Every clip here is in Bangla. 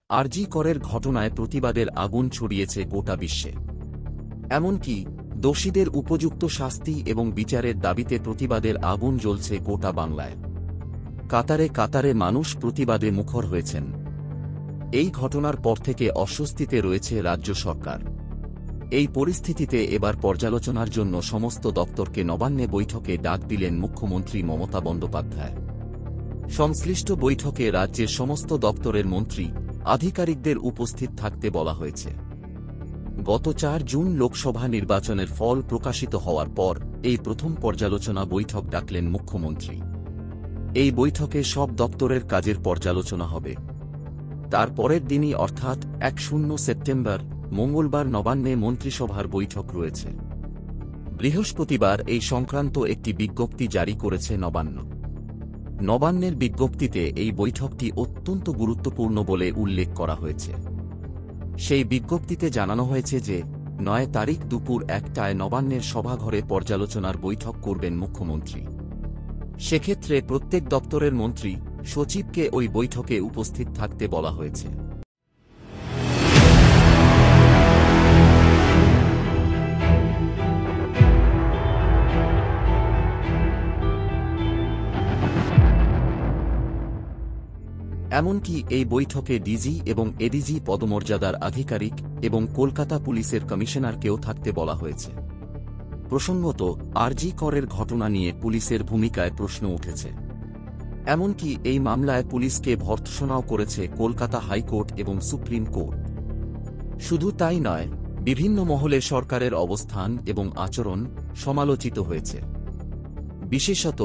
আরজি করের ঘটনায় প্রতিবাদের আগুন ছড়িয়েছে গোটা বিশ্বে। এমনকি দোষীদের উপযুক্ত শাস্তি এবং বিচারের দাবিতে প্রতিবাদের আগুন জ্বলছে গোটা বাংলায়। কাতারে কাতারে মানুষ প্রতিবাদে মুখর হয়েছেন। এই ঘটনার পর থেকে অস্বস্তিতে রয়েছে রাজ্য সরকার। এই পরিস্থিতিতে এবার পর্যালোচনার জন্য সমস্ত দপ্তরকে নবান্নে বৈঠকে ডাক দিলেন মুখ্যমন্ত্রী মমতা বন্দ্যোপাধ্যায়। সংশ্লিষ্ট বৈঠকে রাজ্যের সমস্ত দপ্তরের মন্ত্রী আধিকারিকদের উপস্থিত থাকতে বলা হয়েছে। গত 4 জুন লোকসভা নির্বাচনের ফল প্রকাশিত হওয়ার পর এই প্রথম পর্যালোচনা বৈঠক ডাকলেন মুখ্যমন্ত্রী। এই বৈঠকে সব দপ্তরের কাজের পর্যালোচনা হবে। তার পরের দিনই অর্থাৎ 1 সেপ্টেম্বর মঙ্গলবার নবান্নে মন্ত্রিসভার বৈঠক রয়েছে। বৃহস্পতিবার এই সংক্রান্ত একটি বিজ্ঞপ্তি জারি করেছে নবান্ন। নবান্নের বিজ্ঞপ্তিতে এই বৈঠকটি অত্যন্ত গুরুত্বপূর্ণ বলে উল্লেখ করা হয়েছে। সেই বিজ্ঞপ্তিতে জানানো হয়েছে যে 9 তারিখ দুপুর 1টায় নবান্নের সভাঘরে পর্যালোচনার বৈঠক করবেন মুখ্যমন্ত্রী। সেক্ষেত্রে প্রত্যেক দপ্তরের মন্ত্রী সচিবকে ওই বৈঠকে উপস্থিত থাকতে বলা হয়েছে। এমনকি এই বৈঠকে ডিজি এবং এডিজি পদমর্যাদার আধিকারিক এবং কলকাতা পুলিশের কমিশনারকেও থাকতে বলা হয়েছে। প্রসঙ্গত, আরজি করের ঘটনা নিয়ে পুলিশের ভূমিকায় প্রশ্ন উঠেছে। এমনকি এই মামলায় পুলিশকে ভর্ৎসনাও করেছে কলকাতা হাইকোর্ট এবং সুপ্রিম কোর্ট। শুধু তাই নয়, বিভিন্ন মহলে সরকারের অবস্থান এবং আচরণ সমালোচিত হয়েছে। বিশেষত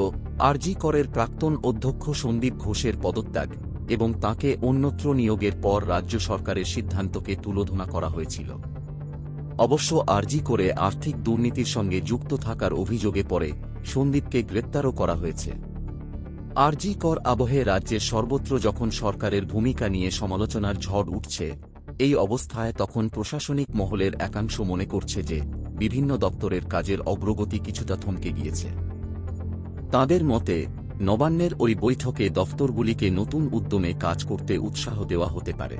আরজি করের প্রাক্তন অধ্যক্ষ সন্দীপ ঘোষের পদত্যাগ এবং তাঁকে অন্যত্র নিয়োগের পর রাজ্য সরকারের সিদ্ধান্তকে তুলোধনা করা হয়েছিল। অবশ্য আরজি করে আর্থিক দুর্নীতির সঙ্গে যুক্ত থাকার অভিযোগে পরে সন্দীপকে গ্রেপ্তারও করা হয়েছে। আরজি কর আবহে রাজ্যের সর্বত্র যখন সরকারের ভূমিকা নিয়ে সমালোচনার ঝড় উঠছে, এই অবস্থায় তখন প্রশাসনিক মহলের একাংশ মনে করছে যে বিভিন্ন দপ্তরের কাজের অগ্রগতি কিছুটা থমকে গিয়েছে। তাঁদের মতে নবান্নের ওই বৈঠকে দফতরগুলিকে নতুন উদ্যমে কাজ করতে উৎসাহ দেওয়া হতে পারে।